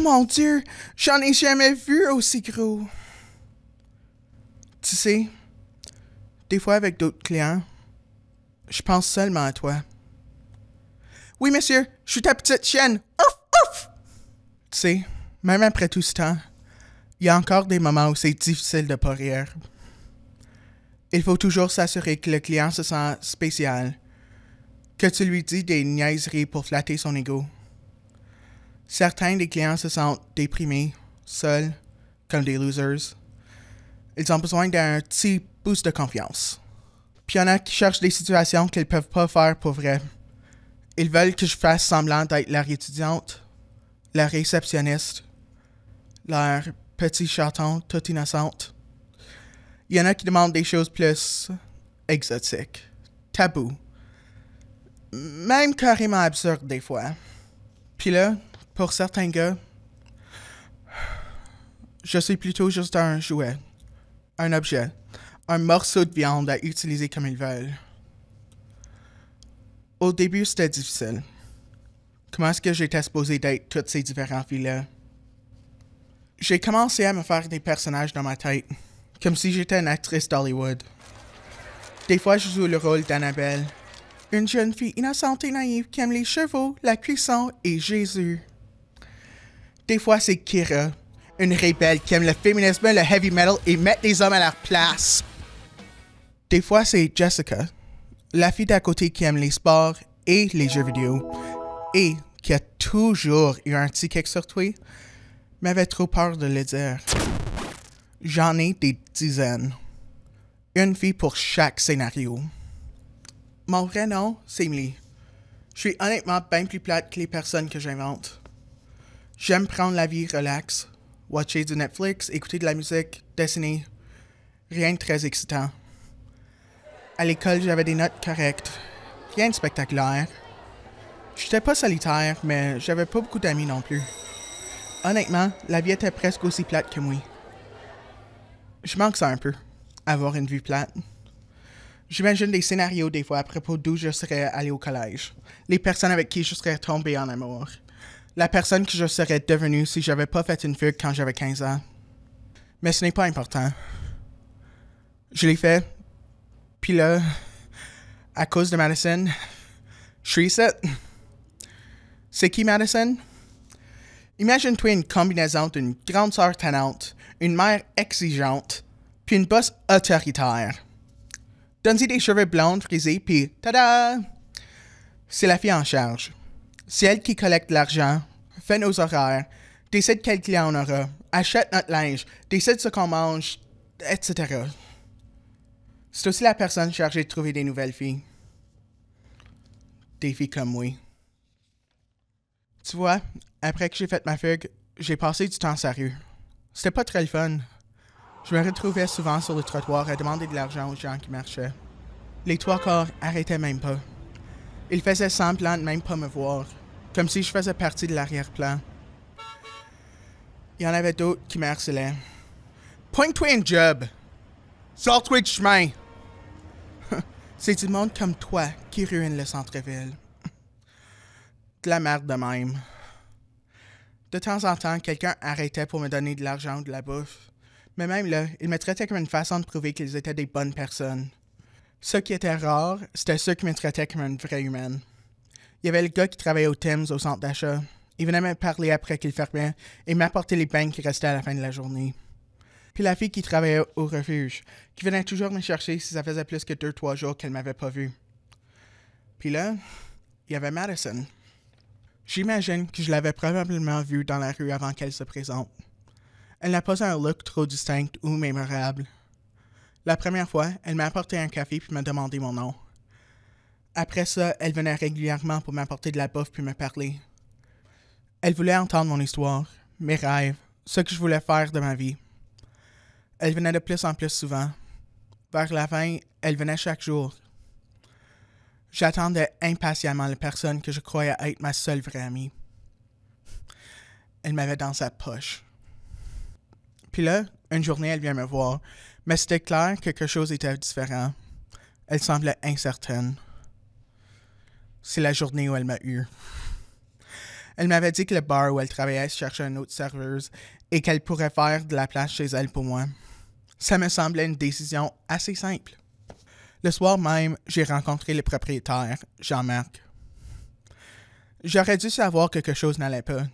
mon Dieu, j'en ai jamais vu aussi gros. Tu sais, des fois avec d'autres clients, je pense seulement à toi. Oui, monsieur, je suis ta petite chienne. Ouf, ouf! Tu sais, même après tout ce temps, il y a encore des moments où c'est difficile de pas rire. Il faut toujours s'assurer que le client se sent spécial, que tu lui dis des niaiseries pour flatter son ego. Certains des clients se sentent déprimés, seuls, comme des losers. Ils ont besoin d'un petit boost de confiance. Puis il y en a qui cherchent des situations qu'ils peuvent pas faire pour vrai. Ils veulent que je fasse semblant d'être leur étudiante, leur réceptionniste, leur petit chaton toute innocente. Il y en a qui demandent des choses plus exotiques, tabous, même carrément absurdes des fois. Puis là, pour certains gars, je suis plutôt juste un jouet, un objet, un morceau de viande à utiliser comme ils veulent. Au début, c'était difficile. Comment est-ce que j'étais supposé d'être toutes ces différentes filles-là? J'ai commencé à me faire des personnages dans ma tête, comme si j'étais une actrice d'Hollywood. Des fois, je joue le rôle d'Annabelle, une jeune fille innocente et naïve qui aime les chevaux, la cuisson et Jésus. Des fois, c'est Kira, une rebelle qui aime le féminisme, le heavy metal et mettre les hommes à leur place. Des fois, c'est Jessica, la fille d'à côté qui aime les sports et les jeux vidéo, et qui a toujours eu un petit kick sur toi, mais avait trop peur de le dire. J'en ai des dizaines. Une fille pour chaque scénario. Mon vrai nom, c'est Emily. Je suis honnêtement bien plus plate que les personnes que j'invente. J'aime prendre la vie relax, watcher du Netflix, écouter de la musique, dessiner. Rien de très excitant. À l'école, j'avais des notes correctes. Rien de spectaculaire. J'étais pas solitaire, mais j'avais pas beaucoup d'amis non plus. Honnêtement, la vie était presque aussi plate que moi. Je manque ça un peu, avoir une vie plate. J'imagine des scénarios des fois à propos d'où je serais allé au collège. Les personnes avec qui je serais tombé en amour. La personne que je serais devenue si j'avais pas fait une fugue quand j'avais 15 ans. Mais ce n'est pas important. Je l'ai fait. Puis là, à cause de Madison, je suis ici. C'est qui Madison? Imagine-toi une combinaison d'une grande sœur tannante, une mère exigeante, puis une boss autoritaire. Donne-y des cheveux blondes frisés, puis tada! C'est la fille en charge. C'est elle qui collecte l'argent, fait nos horaires, décide quel client on aura, achète notre linge, décide ce qu'on mange, etc. C'est aussi la personne chargée de trouver des nouvelles filles. Des filles comme moi. Tu vois, après que j'ai fait ma fugue, j'ai passé du temps sérieux. C'était pas très le fun. Je me retrouvais souvent sur le trottoir à demander de l'argent aux gens qui marchaient. Les trois quarts arrêtaient même pas. Ils faisaient semblant de même pas me voir, comme si je faisais partie de l'arrière-plan. Il y en avait d'autres qui me harcelaient. Pointe-toi un job! Sors-toi du chemin! C'est du monde comme toi qui ruine le centre-ville. De la merde de même. De temps en temps, quelqu'un arrêtait pour me donner de l'argent ou de la bouffe. Mais même là, ils me traitaient comme une façon de prouver qu'ils étaient des bonnes personnes. Ce qui était rare, c'était ceux qui me traitaient comme une vraie humaine. Il y avait le gars qui travaillait au Tim's au centre d'achat. Il venait me parler après qu'il fermait et m'apporter les pains qui restaient à la fin de la journée. Puis la fille qui travaillait au refuge, qui venait toujours me chercher si ça faisait plus que 2-3 jours qu'elle m'avait pas vu. Puis là, il y avait Madison. J'imagine que je l'avais probablement vue dans la rue avant qu'elle se présente. Elle n'a pas un look trop distinct ou mémorable. La première fois, elle m'a apporté un café puis m'a demandé mon nom. Après ça, elle venait régulièrement pour m'apporter de la bouffe puis me parler. Elle voulait entendre mon histoire, mes rêves, ce que je voulais faire de ma vie. Elle venait de plus en plus souvent. Vers la fin, elle venait chaque jour. J'attendais impatiemment la personne que je croyais être ma seule vraie amie. Elle m'avait dans sa poche. Puis là, une journée, elle vient me voir, mais c'était clair que quelque chose était différent. Elle semblait incertaine. C'est la journée où elle m'a eu. Elle m'avait dit que le bar où elle travaillait cherchait une autre serveuse et qu'elle pourrait faire de la place chez elle pour moi. Ça me semblait une décision assez simple. Le soir même, j'ai rencontré le propriétaire, Jean-Marc. J'aurais dû savoir que quelque chose n'allait pas.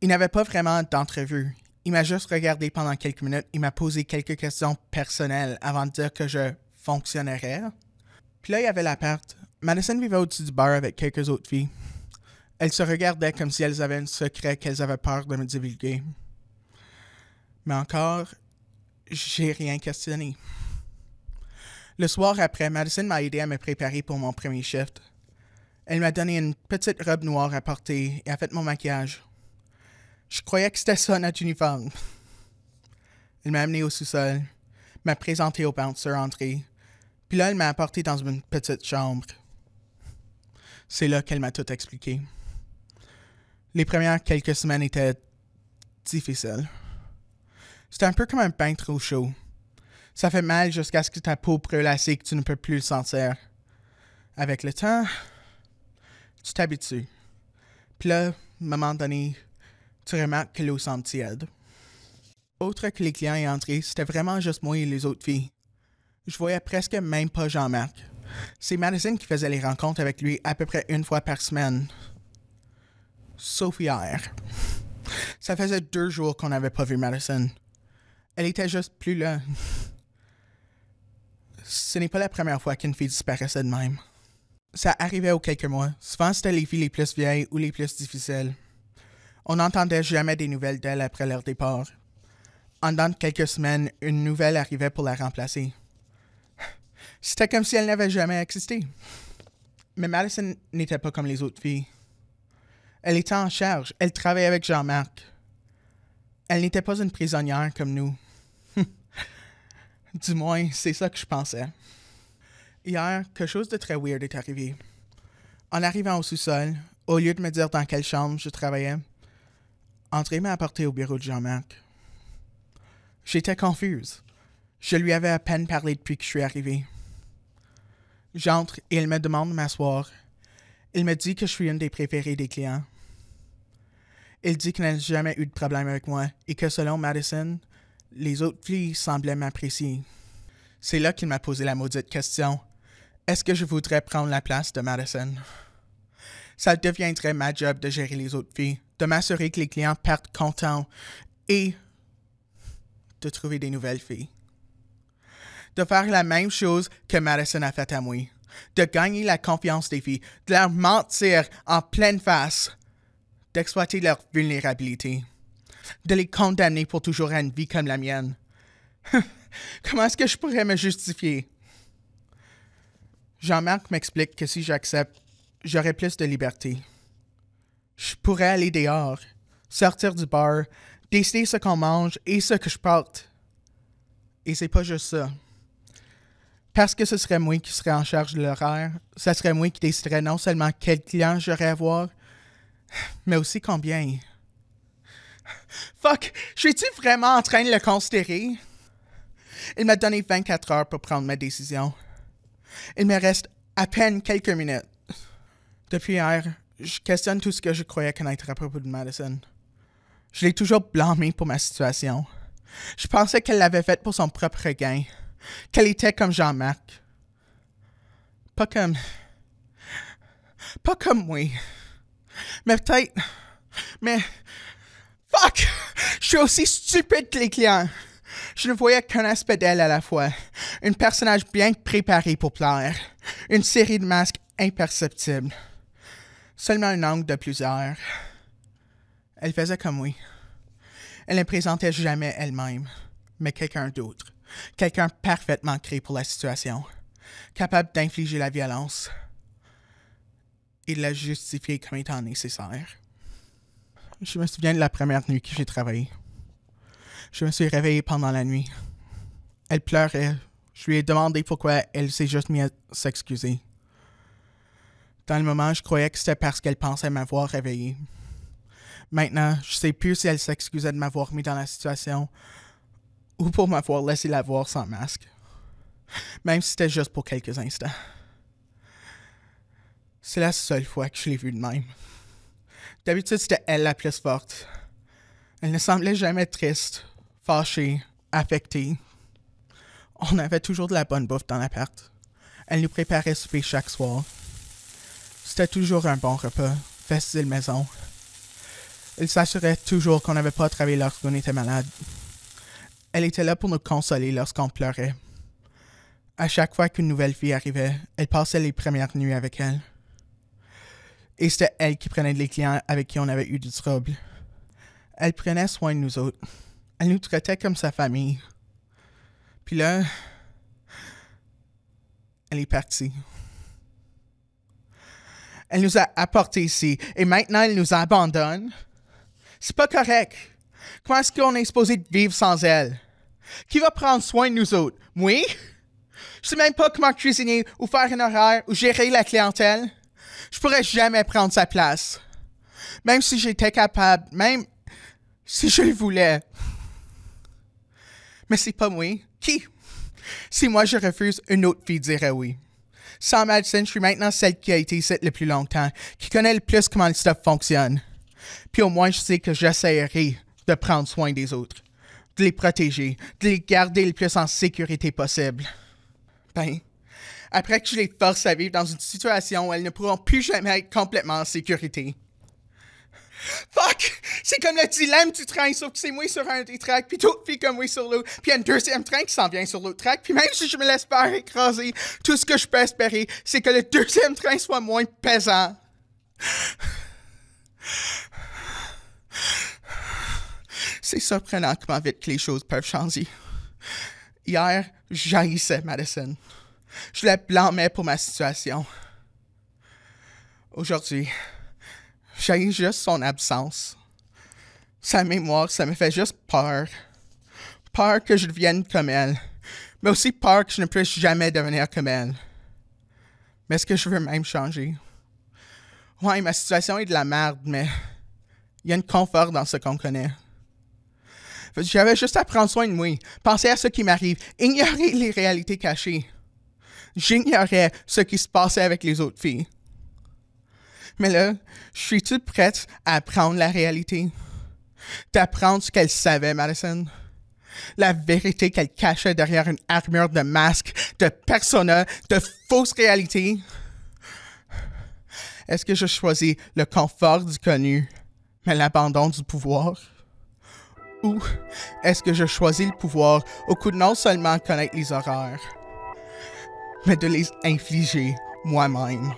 Il n'avait pas vraiment d'entrevue. Il m'a juste regardé pendant quelques minutes. Il m'a posé quelques questions personnelles avant de dire que je fonctionnerais. Puis là, il y avait la perte. Madison vivait au-dessus du bar avec quelques autres filles. Elles se regardaient comme si elles avaient un secret qu'elles avaient peur de me divulguer. Mais encore, j'ai rien questionné. Le soir après, Madison m'a aidé à me préparer pour mon premier shift. Elle m'a donné une petite robe noire à porter et a fait mon maquillage. Je croyais que c'était ça notre uniforme. Elle m'a amené au sous-sol, m'a présenté au bouncer entrée, puis là, elle m'a apporté dans une petite chambre. C'est là qu'elle m'a tout expliqué. Les premières quelques semaines étaient difficiles. C'était un peu comme un bain trop chaud. Ça fait mal jusqu'à ce que ta peau brûle assez et que tu ne peux plus le sentir. Avec le temps, tu t'habitues. Puis là, à un moment donné, tu remarques que l'eau semble tiède. Autre que les clients y entrés, c'était vraiment juste moi et les autres filles. Je voyais presque même pas Jean-Marc. C'est Madison qui faisait les rencontres avec lui à peu près une fois par semaine. Sauf hier. Ça faisait 2 jours qu'on n'avait pas vu Madison. Elle était juste plus là. Ce n'est pas la première fois qu'une fille disparaissait de même. Ça arrivait aux quelques mois. Souvent, c'était les filles les plus vieilles ou les plus difficiles. On n'entendait jamais des nouvelles d'elle après leur départ. En dedans de quelques semaines, une nouvelle arrivait pour la remplacer. C'était comme si elle n'avait jamais existé. Mais Madison n'était pas comme les autres filles. Elle était en charge. Elle travaillait avec Jean-Marc. Elle n'était pas une prisonnière comme nous. Du moins, c'est ça que je pensais. Hier, quelque chose de très weird est arrivé. En arrivant au sous-sol, au lieu de me dire dans quelle chambre je travaillais, André m'a apporté au bureau de Jean-Marc. J'étais confuse. Je lui avais à peine parlé depuis que je suis arrivé. J'entre et elle me demande de m'asseoir. Il me dit que je suis une des préférées des clients. Il dit qu'il n'a jamais eu de problème avec moi et que selon Madison, les autres filles semblaient m'apprécier. C'est là qu'il m'a posé la maudite question. Est-ce que je voudrais prendre la place de Madison? Ça deviendrait ma job de gérer les autres filles, de m'assurer que les clients partent contents et de trouver des nouvelles filles. De faire la même chose que Madison a fait à moi. De gagner la confiance des filles, de leur mentir en pleine face, d'exploiter leur vulnérabilité, de les condamner pour toujours à une vie comme la mienne. Comment est-ce que je pourrais me justifier? Jean-Marc m'explique que si j'accepte, j'aurai plus de liberté. Je pourrais aller dehors, sortir du bar, décider ce qu'on mange et ce que je porte. Et c'est pas juste ça. Parce que ce serait moi qui serais en charge de l'horaire, ce serait moi qui déciderais non seulement quel client j'aurais à voir, mais aussi combien. Fuck! Suis-tu vraiment en train de le considérer? Il m'a donné 24 heures pour prendre ma décision. Il me reste à peine quelques minutes. Depuis hier, je questionne tout ce que je croyais connaître à propos de Madison. Je l'ai toujours blâmée pour ma situation. Je pensais qu'elle l'avait faite pour son propre gain. Qu'elle était comme Jean-Marc. Pas comme moi. Mais peut-être... Mais... Fuck! Je suis aussi stupide que les clients. Je ne voyais qu'un aspect d'elle à la fois. Un personnage bien préparé pour plaire. Une série de masques imperceptibles. Seulement un angle de plusieurs. Elle faisait comme moi. Elle ne présentait jamais elle-même, mais quelqu'un d'autre. Quelqu'un parfaitement créé pour la situation. Capable d'infliger la violence. Et de la justifier comme étant nécessaire. Je me souviens de la première nuit que j'ai travaillé. Je me suis réveillé pendant la nuit. Elle pleurait. Je lui ai demandé pourquoi elle s'est juste mise à s'excuser. Dans le moment, je croyais que c'était parce qu'elle pensait m'avoir réveillé. Maintenant, je sais plus si elle s'excusait de m'avoir mis dans la situation ou pour m'avoir laissé la voir sans masque. Même si c'était juste pour quelques instants. C'est la seule fois que je l'ai vue de même. D'habitude, c'était elle la plus forte. Elle ne semblait jamais triste, fâchée, affectée. On avait toujours de la bonne bouffe dans l'appart. Elle nous préparait souper chaque soir. C'était toujours un bon repas, fait style maison. Elle s'assurait toujours qu'on n'avait pas à travailler lorsqu'on était malade. Elle était là pour nous consoler lorsqu'on pleurait. À chaque fois qu'une nouvelle fille arrivait, elle passait les premières nuits avec elle. Et c'était elle qui prenait les clients avec qui on avait eu du trouble. Elle prenait soin de nous autres. Elle nous traitait comme sa famille. Puis là, elle est partie. Elle nous a apportés ici et maintenant elle nous abandonne. C'est pas correct. Comment est-ce qu'on est supposé vivre sans elle? Qui va prendre soin de nous autres? Moi? Je sais même pas comment cuisiner ou faire un horaire ou gérer la clientèle. Je pourrais jamais prendre sa place. Même si j'étais capable, même si je le voulais. Mais c'est pas moi. Qui? Si moi je refuse, une autre fille dirait oui. Sans Madison, je suis maintenant celle qui a été ici le plus longtemps, qui connaît le plus comment le stuff fonctionne. Puis au moins, je sais que j'essaierai de prendre soin des autres, de les protéger, de les garder le plus en sécurité possible. Ben, après que je les force à vivre dans une situation où elles ne pourront plus jamais être complètement en sécurité. Fuck! C'est comme le dilemme du train, sauf que c'est moi sur un des tracks, puis d'autres filles comme moi sur l'autre, puis il y a un deuxième train qui s'en vient sur l'autre track, puis même si je me laisse faire écraser, tout ce que je peux espérer, c'est que le deuxième train soit moins pesant. C'est surprenant comment vite que les choses peuvent changer. Hier, j'haïssais Madison. Je la blâmais pour ma situation. Aujourd'hui, j'haïs juste son absence. Sa mémoire, ça me fait juste peur. Peur que je devienne comme elle, mais aussi peur que je ne puisse jamais devenir comme elle. Mais est-ce que je veux même changer? Ouais, ma situation est de la merde, mais il y a un confort dans ce qu'on connaît. J'avais juste à prendre soin de moi, penser à ce qui m'arrive, ignorer les réalités cachées. J'ignorais ce qui se passait avec les autres filles. Mais là, je suis toute prête à apprendre la réalité. D'apprendre ce qu'elle savait, Madison. La vérité qu'elle cachait derrière une armure de masques, de personas, de fausses réalités. Est-ce que je choisis le confort du connu, mais l'abandon du pouvoir? Ou est-ce que je choisis le pouvoir au coup de non seulement connaître les horreurs, mais de les infliger moi-même?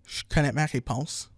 Je connais ma réponse.